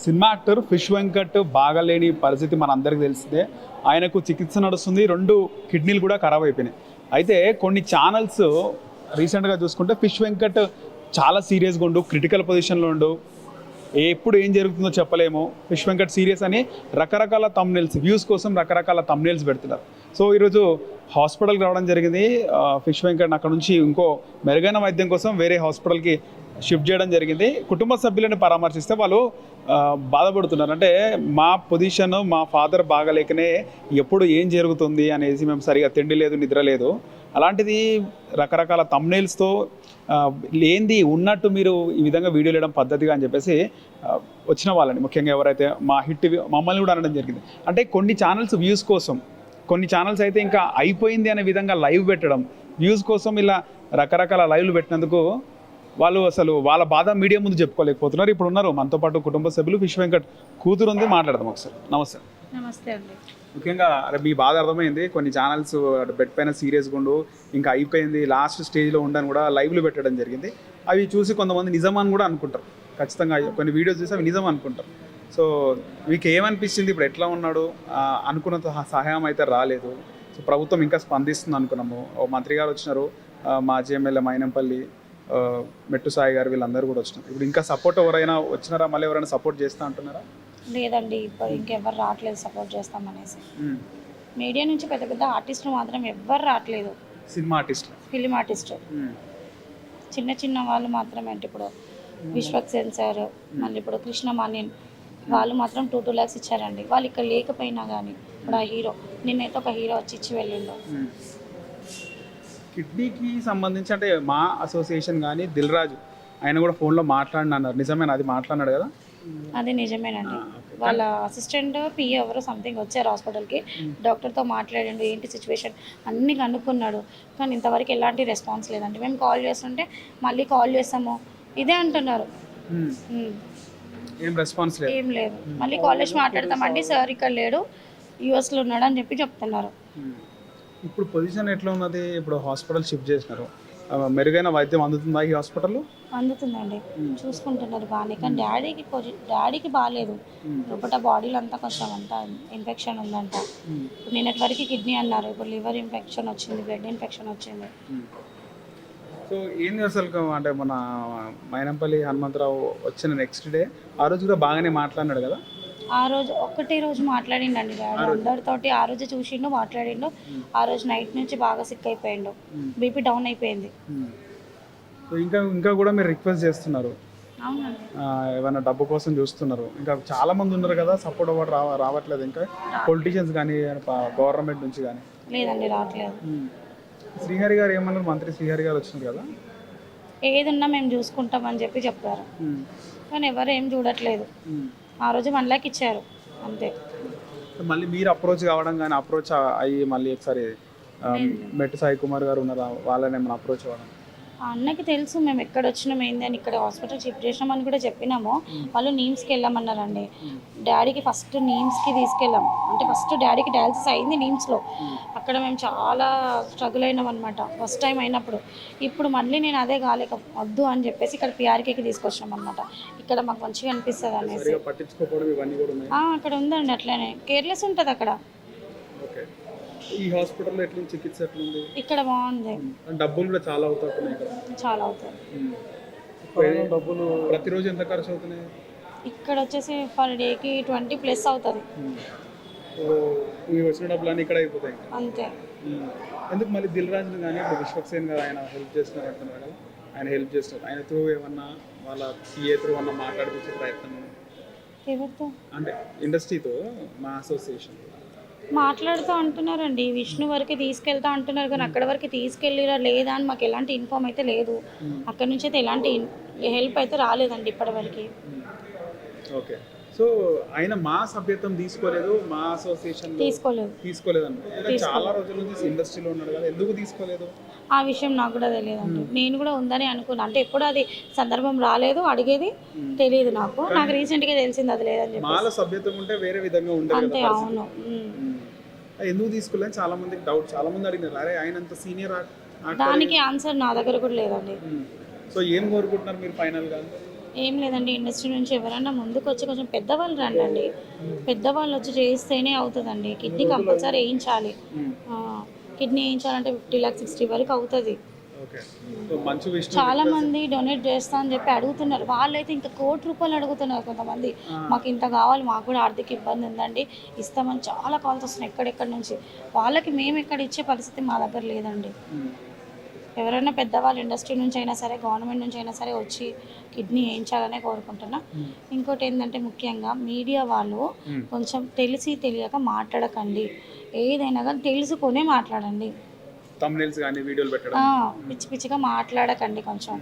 Cinema actor fish Venkat బాగాలేని పరిస్థితి మనందరికీ తెలిసిందే. ఆయనకు చికిత్స నడుస్తుంది, 2 కిడ్నీలు కూడా ఖరాబ్ అయిపోయినాయి. అయితే కొన్ని ఛానల్స్ రీసెంట్గా చూసుకుంటే ఫిష్ వెంకట్ చాలా సీరియస్గా ఉండు, క్రిటికల్ పొజిషన్లో ఉండు, ఎప్పుడు ఏం జరుగుతుందో చెప్పలేము, ఫిష్ వెంకట్ సీరియస్ అని రకరకాల థంబ్నెయిల్స్, వ్యూస్ కోసం రకరకాల థంబ్నెయిల్స్ పెడుతున్నారు. సో ఈరోజు హాస్పిటల్కి రావడం జరిగింది. ఫిష్ వెంకట్ అక్కడ నుంచి ఇంకో మెరుగైన వైద్యం కోసం వేరే హాస్పిటల్కి షిఫ్ట్ చేయడం జరిగింది. కుటుంబ సభ్యులను పరామర్శిస్తే వాళ్ళు బాధపడుతున్నారు. అంటే మా పొజిషన్, మా ఫాదర్ బాగలేకనే ఎప్పుడు ఏం జరుగుతుంది అనేసి మేము సరిగా తిండి లేదు, నిద్ర లేదు. అలాంటిది రకరకాల థంబ్నెయిల్స్తో ఏంది ఉన్నట్టు మీరు ఈ విధంగా వీడియోలు వేయడం పద్ధతిగా అని చెప్పేసి వచ్చిన వాళ్ళని, ముఖ్యంగా ఎవరైతే మా హిట్ మమ్మల్ని కూడా అనడం జరిగింది. అంటే కొన్ని ఛానల్స్ వ్యూస్ కోసం, కొన్ని ఛానల్స్ అయితే ఇంకా అయిపోయింది అనే విధంగా లైవ్ పెట్టడం, వ్యూస్ కోసం ఇలా రకరకాల లైవ్లు పెట్టినందుకు వాళ్ళు అసలు వాళ్ళ బాధ మీడియా ముందు చెప్పుకోలేకపోతున్నారు. ఇప్పుడు ఉన్నారు మనతో పాటు కుటుంబ సభ్యులు, ఫిష్ వెంకట్ కూతురు ఉంది, మాట్లాడదాం ఒకసారి. నమస్తే. నమస్తే అండి. ముఖ్యంగా మీ బాధ అర్థమైంది. కొన్ని ఛానల్స్ బెడ్ పైన సీరియస్గా ఉండు, ఇంకా అయిపోయింది లాస్ట్ స్టేజ్లో ఉండని కూడా లైవ్లు పెట్టడం జరిగింది. అవి చూసి కొంతమంది నిజమని కూడా అనుకుంటారు. ఖచ్చితంగా కొన్ని వీడియోస్ చూసి అవి నిజం అనుకుంటారు. సో మీకు ఏమనిపించింది, ఇప్పుడు ఎట్లా ఉన్నాడు? అనుకున్నంత సహాయం అయితే రాలేదు. సో ప్రభుత్వం ఇంకా స్పందిస్తుంది అనుకున్నాము. మంత్రి గారు వచ్చినారు, మాజీ ఎమ్మెల్యే మైనంపల్లి, మెట్టు సాయి గారు, వీళ్ళందరూ కూడా వచ్చినారు. ఇప్పుడు ఇంకా సపోర్ట్ ఎవరైనా వచ్చినారా? మళ్ళీ ఎవరైనా సపోర్ట్ చేస్తా అంటున్నారా? లేదండి, ఇప్పుడు ఇంకెవ్వరు రావట్లేదు సపోర్ట్ చేస్తామనేసి. మీడియా నుంచి పెద్ద పెద్ద ఆర్టిస్టులు మాత్రం ఎవ్వరు రావట్లేదు. సినిమా ఆర్టిస్టులు, ఫిలిం ఆర్టిస్టు, చిన్న చిన్న వాళ్ళు మాత్రమే. అంటే ఇప్పుడు విశ్వక్సేన్ సార్, మళ్ళీ ఇప్పుడు కృష్ణమాన్యన్, వాళ్ళు మాత్రం 2 lakhs ఇచ్చారండి. వాళ్ళు ఇక్కడ లేకపోయినా కానీ ఇప్పుడు ఆ హీరో, నిన్నైతే ఒక హీరో వచ్చి ఇచ్చి వెళ్ళిండు. కిడ్నీకి సంబంధించి అంటే మా అసోసియేషన్ కానీ దిల్ రాజు ఆయన కూడా ఫోన్లో మాట్లాడినారు. నిజమేనా? అది మాట్లాడినాడు కదా? అది నిజమేనండి. వాళ్ళ అసిస్టెంట్ పిఏ ఎవరో సంథింగ్ వచ్చారు హాస్పిటల్కి, డాక్టర్తో మాట్లాడండి, ఏంటి సిచ్యువేషన్ అన్నీ కనుక్కున్నాడు. కానీ ఇంతవరకు ఎలాంటి రెస్పాన్స్ లేదండి. మేము కాల్ చేస్తుంటే మళ్ళీ కాల్ చేస్తాము ఇదే అంటున్నారు. ఏం రెస్పాన్స్ లేదు, ఏం లేదు. మళ్ళీ కాల్ చేసి మాట్లాడతామండి, సార్ ఇక్కడ లేడు, యూఎస్లో ఉన్నాడు అని చెప్పి చెప్తున్నారు. ఇప్పుడు పొజిషన్ ఎట్లా ఉన్నది? ఇప్పుడు హాస్పిటల్ షిఫ్ట్ చేసినారు, మెరుగైన వైద్యం అందుతుందా ఈ హాస్పిటల్లో? అందుతుందండి, చూసుకుంటున్నారు బాగానే. కానీ డాడీకి బాగాలేదు. లోపల బాడీలో అంతా కొంచెం అంతా ఇన్ఫెక్షన్ ఉందంట. నిన్నటి వరకు కిడ్నీ అన్నారు, ఇప్పుడు లివర్ ఇన్ఫెక్షన్ వచ్చింది, బ్లడ్ ఇన్ఫెక్షన్ వచ్చింది. సో ఏంది అసలు అంటే మన మైనంపల్లి హనుమంతరావు వచ్చిన నెక్స్ట్ డే ఆ రోజు కూడా బాగానే మాట్లాడినాడు కదా? ఆ రోజు ఒక్కటే రోజు మాట్లాడిండండి డాడీ అందరితోటి. ఆ రోజు చూసిండు, మాట్లాడిండు. ఆ రోజు నైట్ నుంచి బాగా సిక్ అయిపోయిండు, బీపీ డౌన్ అయిపోయింది. ఇంకా ఇంకా కూడా మీరు రిక్వెస్ట్ చేస్తున్నారు? అవునండి. ఏమైనా డబ్బు కోసం చూస్తున్నారు? ఇంకా చాలా మంది ఉన్నారు కదా, సపోర్ట్ అవ్వడం రావట్లేదు. ఇంకా పొలిటీషియన్స్ కానీ గవర్నమెంట్ నుంచి కానీ? లేదండి, రావట్లేదు. శ్రీహరి గారు ఏమన్నారు? మంత్రి శ్రీహరి గారు వచ్చినారు కదా, ఏదున్నా మేము చూసుకుంటామని చెప్పి చెప్పారు. కానీ ఎవరు ఏం చూడట్లేదు. ఆ రోజు 1 lakh ఇచ్చారు అంతే. మళ్ళీ మీరు అప్రోచ్ కావడం కానీ, అప్రోచ్ అయ్యి మళ్ళీ ఒకసారి మెట్టు సాయి కుమార్ గారు ఉన్నారా, వాళ్ళని ఏమైనా అప్రోచ్ అవ్వడం? ఆ అన్నకి తెలుసు మేము ఎక్కడ వచ్చినాం ఏంది అని, ఇక్కడ హాస్పిటల్ షిఫ్ట్ చేసినామని కూడా చెప్పినాము. వాళ్ళు నీమ్స్కి వెళ్ళామన్నారండి. డాడీకి ఫస్ట్ నీమ్స్కి తీసుకెళ్ళాం. అంటే ఫస్ట్ డాడీకి డయాలసిస్ అయింది నీమ్స్లో. అక్కడ మేము చాలా స్ట్రగుల్ అయినాం అనమాట ఫస్ట్ టైం అయినప్పుడు. ఇప్పుడు మళ్ళీ నేను అదే కాలేక వద్దు అని చెప్పేసి ఇక్కడ పిఆర్కేకి తీసుకొచ్చినాం అనమాట. ఇక్కడ మాకు మంచిగా అనిపిస్తుంది అనేసి. అక్కడ ఉందండి అట్లనే, కేర్లెస్ ఉంటుంది అక్కడ. ఈ హాస్పిటల్లో ఎట్లా చికిత్స ఎట్లుంది? ఇక్కడ బాగుంది. డబ్బులు కూడా చాలా అవుతున్నాయి ఇక్కడ. చాలా అవుతాయి. డబ్బులు ప్రతిరోజు ఎంత ఖర్చు అవుతున్నాయి? ఇక్కడ వచ్చేసి పర్ డేకి 20+ అవుతుంది. వచ్చిన డబ్బులు ఇక్కడ అయిపోతాయి అంతే. ఎందుకు మళ్ళీ దిల్ రాజు కానీ ఇప్పుడు విశ్వక్సేన్ గారు ఆయన హెల్ప్ చేస్తున్నారు అంటున్నారు కదా, ఆయన హెల్ప్ చేస్తారు. ఆయన త్రూ ఏమన్నా వాళ్ళ పిఏ త్రూ అన్నా మాట్లాడిపించే ప్రయత్నం? ఎవరితో అంటే ఇండస్ట్రీతో, మా అసోసియేషన్ మాట్లాడుతూ అంటున్నారండి. విష్ణు వరకు తీసుకెళ్తా అంటున్నారు, కానీ అక్కడ వరకు తీసుకెళ్ళిరా లేదా అని మాకు ఎలాంటి ఇన్ఫామ్ అయితే లేదు. అక్కడ నుంచి అయితే ఎలాంటి హెల్ప్ అయితే రాలేదండి ఇప్పటివరకు. ఓకే. సో ఆయన మా సభ్యత్వం తీసుకోలేదు, మా అసోసియేషన్ తీసుకోలేదు అంటే చాలా రోజుల నుంచి ఇండస్ట్రీలో ఉన్నాడు కదా, ఎందుకు తీసుకోలేదు? ఆ విషయం నాకు కూడా తెలియదండి. నేను కూడా ఉందని అనుకున్నాను. అంటే ఎప్పుడు అది సందర్భం రాలేదు, అడిగేది తెలియదు నాకు. రీసెంట్గా తెలిసింది అది లేదని చెప్పి. మాల సభ్యత్వం ఉంటే వేరే విధంగా ఉండేది. అంతే, అవును. ఎందుకు తీసుకోలేదు చాలా మందికి డౌట్, చాలా మంది అడిగినారు, అరే ఆయన అంత సీనియర్. దానికి ఆన్సర్ నా దగ్గర కూడా లేదండి. సో ఏం కోరుకుంటున్నారు మీరు ఫైనల్ గా? ఏం లేదండి, ఇండస్ట్రీ నుంచి ఎవరైనా ముందుకు వచ్చి కొంచెం పెద్దవాళ్ళు రండి, పెద్దవాళ్ళు వచ్చి చేస్తేనే అవుతుందండి. కిడ్నీ కంపల్సరీ వేయించాలి. కిడ్నీ వేయించాలంటే 50 lakhs 60 వరకు అవుతుంది. చాలా మంది డొనేట్ చేస్తా అని చెప్పి అడుగుతున్నారు. వాళ్ళైతే ఇంకా ₹1,00,00,000 అడుగుతున్నారు కొంతమంది. మాకు ఇంత కావాలి, మాకు కూడా ఆర్థిక ఇబ్బంది ఉందండి, ఇస్తామని చాలా కాల్స్ వస్తున్నాయి ఎక్కడెక్కడి నుంచి. వాళ్ళకి మేము ఎక్కడ ఇచ్చే పరిస్థితి మా దగ్గర లేదండి. ఎవరైనా పెద్దవాళ్ళు ఇండస్ట్రీ నుంచి అయినా సరే, గవర్నమెంట్ నుంచి అయినా సరే వచ్చి కిడ్నీ వేయించాలనే కోరుకుంటున్నా. ఇంకోటి ఏంటంటే ముఖ్యంగా మీడియా వాళ్ళు కొంచెం తెలిసి తెలియక మాట్లాడకండి. ఏదైనా కానీ తెలుసుకునే మాట్లాడండి. పిచ్చి పిచ్చిగా మాట్లాడకండి. కొంచెం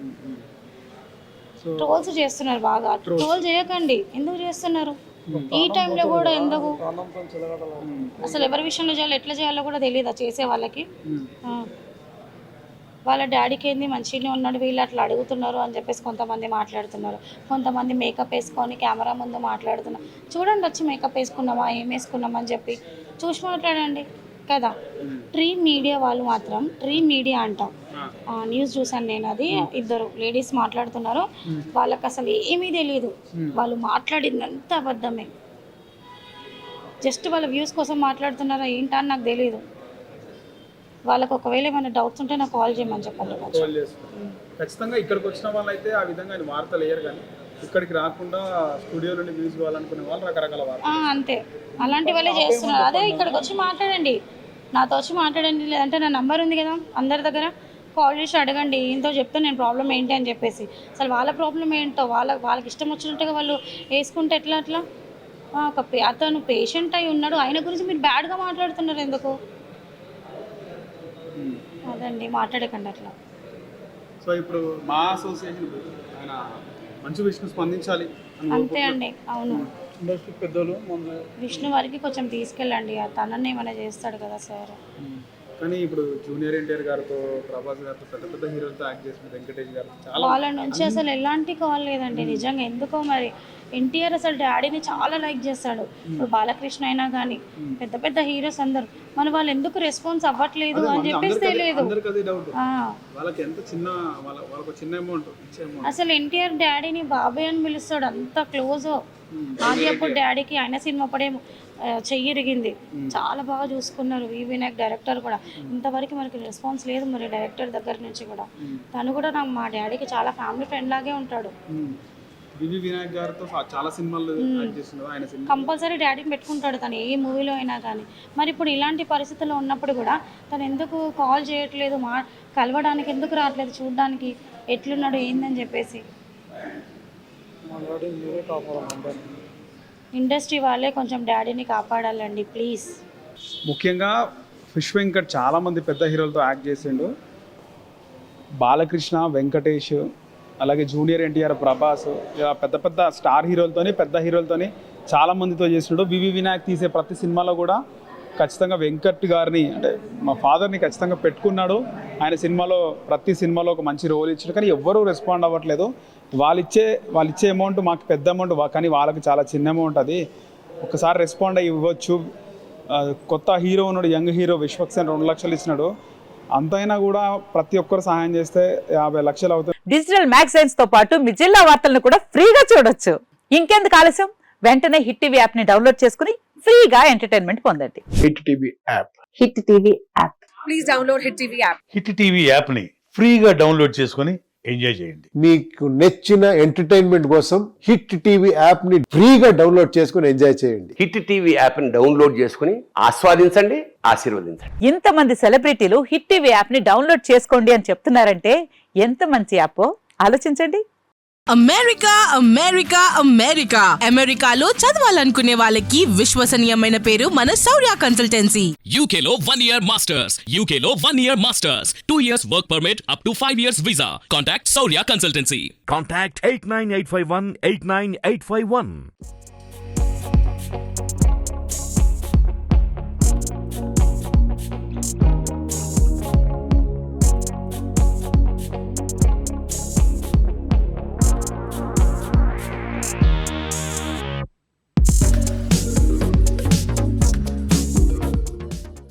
ట్రోల్స్ చేస్తున్నారు బాగా. ట్రోల్ చేయకండి. ఎందుకు చేస్తున్నారు ఈ టైంలో కూడా? ఎందుకు అసలు ఎవరి విషయంలో చేయాలో ఎట్లా చేయాలో కూడా తెలియదా చేసే వాళ్ళకి? వాళ్ళ డాడీకి ఏంది మంచిగానే ఉన్నాడు, వీళ్ళు అట్లా అడుగుతున్నారు అని చెప్పేసి కొంతమంది మాట్లాడుతున్నారు. కొంతమంది మేకప్ వేసుకొని కెమెరా ముందు మాట్లాడుతున్నారు. చూడండి, వచ్చి మేకప్ వేసుకున్నామా, ఏం వేసుకున్నామా అని చెప్పి చూసి మాట్లాడండి కదా. డ్రీమ్ మీడియా వాళ్ళు మాత్రం, డ్రీమ్ మీడియా అంట, న్యూస్ చూసాను నేను, అది 2 లేడీస్ మాట్లాడుతున్నారు. వాళ్ళకి అసలు ఏమీ తెలియదు, వాళ్ళు మాట్లాడిందంతా అబద్ధమే. జస్ట్ వాళ్ళ వ్యూస్ కోసం మాట్లాడుతున్నారా ఏంటా అని నాకు తెలియదు. వాళ్ళకి ఒకవేళ ఏమైనా డౌట్స్ ఉంటే నాకు కాల్ చేయమని చెప్పండి. ఖచ్చితంగా ఇక్కడికి వచ్చిన వాళ్ళు అయితే ఆ విధంగా వార్తలు వేయరు, కానీ ఇక్కడికి రాకుండా స్టూడియో నుండి వ్యూస్ కావాలనుకునే వాళ్ళు రకరకాల వార్తలు అంతే అలాంటి వాళ్ళే చేస్తున్నారు. అదే ఇక్కడికి వచ్చి మాట్లాడండి, నాతో వచ్చి మాట్లాడండి. లేదంటే నా నంబర్ ఉంది కదా అందరి దగ్గర, కాల్ చేసి అడగండి. ఏంటో చెప్తే నేను ప్రాబ్లం ఏంటి అని చెప్పేసి. అసలు వాళ్ళ ప్రాబ్లం ఏంటో వాళ్ళకి ఇష్టం వచ్చినట్టుగా వాళ్ళు వేసుకుంటే ఎట్లా? అతను పేషెంట్ అయి ఉన్నాడు, ఆయన గురించి మీరు బ్యాడ్గా మాట్లాడుతున్నారు ఎందుకు? అదండి, మాట్లాడకండి అట్లా. సో ఇప్పుడు మా అసోసియేషన్ ఆయన మంచి విష్ణు స్పందించాలి అంతే అండి. అవును, ఇండస్ట్రీ పెద్దలు విష్ణు వారికి కొంచెం తీసుకెళ్ళండి, తనని ఏమైనా చేస్తాడు కదా సార్. కానీ ఇప్పుడు జూనియర్ ఎన్టీఆర్ గారితో, ప్రభాస్ గారితో, పెద్ద పెద్ద హీరోలతో యాక్ట్ చేసిన వెంకటేష్ గారు వాళ్ళ నుంచి అసలు ఎలాంటి కాల్ లేదండి నిజంగా. ఎందుకో మరి ఎన్టీఆర్ అసలు డాడీని చాలా లైక్ చేస్తాడు. ఇప్పుడు బాలకృష్ణ అయినా కానీ పెద్ద పెద్ద హీరోస్ అందరు, మన వాళ్ళు ఎందుకు రెస్పాన్స్ అవ్వట్లేదు అని చెప్పేసి తెలియదు. అసలు ఎన్టీఆర్ డాడీని బాబాయ్ అని పిలుస్తాడు, అంత క్లోజ్. అది అప్పుడు డాడీకి ఆయన సినిమా పడే చెయ్యి ఇరిగింది, చాలా బాగా చూసుకున్నారు. వినాయక్ డైరెక్టర్ కూడా ఇంతవరకు మనకి రెస్పాన్స్ లేదు మరి డైరెక్టర్ దగ్గర నుంచి కూడా. తను కూడా నాకు మా డాడీకి చాలా ఫ్యామిలీ ఫ్రెండ్ లాగే ఉంటాడు. వినాయక్ గారితో చాలా సినిమాలు కంపల్సరీ డాడీని పెట్టుకుంటాడు తను ఏ మూవీలో అయినా కానీ. మరి ఇప్పుడు ఇలాంటి పరిస్థితుల్లో ఉన్నప్పుడు కూడా తను ఎందుకు కాల్ చేయట్లేదు, కలవడానికి ఎందుకు రావట్లేదు, చూడడానికి ఎట్లున్నాడు ఏందని చెప్పేసి. ఇండస్ట్రీ వాళ్ళే కొంచెం డాడీని కాపాడాలండి ప్లీజ్. ముఖ్యంగా ఫిష్ వెంకట్ చాలామంది పెద్ద హీరోలతో యాక్ట్ చేసిండు. బాలకృష్ణ, వెంకటేష్, అలాగే జూనియర్ ఎన్టీఆర్, ప్రభాస్, ఇలా పెద్ద పెద్ద స్టార్ హీరోలతోని, పెద్ద హీరోలతోని చాలామందితో చేసిండు. వినాయక్ తీసే ప్రతి సినిమాలో కూడా ఖచ్చితంగా వెంకట్ గారిని, అంటే మా ఫాదర్ని ఖచ్చితంగా పెట్టుకున్నాడు. ఆయన సినిమాలో ప్రతి సినిమాలో ఒక మంచి రోల్ ఇచ్చాడు, కానీ ఎవ్వరూ రెస్పాండ్ అవ్వట్లేదు. వాళ్ళిచ్చే అమౌంట్ మాకు పెద్ద అమౌంట్, కానీ వాళ్ళకి చాలా చిన్న అమౌంట్. అది ఒకసారి రెస్పాండ్ అయ్యి ఇవ్వచ్చు. కొత్త హీరో ఉన్నాడు, యంగ్ హీరో విశ్వక్సేన్ 2 లక్షలు ఇచ్చినాడు. అంతైనా కూడా ప్రతి ఒక్కరు సహాయం చేస్తే 50 లక్షలు అవుతుంది. డిజిటల్ మ్యాగజైన్స్ తో పాటు మీ జిల్లా వార్తలను కూడా ఫ్రీగా చూడొచ్చు. ఇంకెందుకు ఆలస్యం, వెంటనే హిట్ టీవీ యాప్ ని డౌన్లోడ్ చేసుకుని ఫ్రీగా ఎంటర్టైన్మెంట్ పొందండి. Hit TV app. Hit TV app. Please download hit TV app. Hit TV app ని ఫ్రీగా డౌన్లోడ్ చేసుకుని ఎంజాయ్ చేయండి. మీకు నచ్చిన ఎంటర్టైన్మెంట్ కోసం హిట్ టీవీ యాప్ ని ఫ్రీగా డౌన్లోడ్ చేసుకుని ఎంజాయ్ చేయండి. హిట్ టీవీ యాప్ ని డౌన్లోడ్ చేసుకుని ఆస్వాదించండి, ఆశీర్వదించండి. ఇంతమంది సెలబ్రిటీలు హిట్ టీవీ యాప్ ని డౌన్లోడ్ చేసుకోండి అని చెప్తున్నారంటే ఎంత మంచి యాప్ ఆలోచించండి. అమెరికా అమెరికా అమెరికా అమెరికాలో చదవాలనుకునే వాళ్ళకి విశ్వసనీయమైన పేరు మన శౌర్య కన్సల్టెన్సీ. UK లో 1 year masters. UK లో 1 year masters. 2 years work permit up to 5 years visa. Contact Saurya Consultancy. Contact 89851 89851.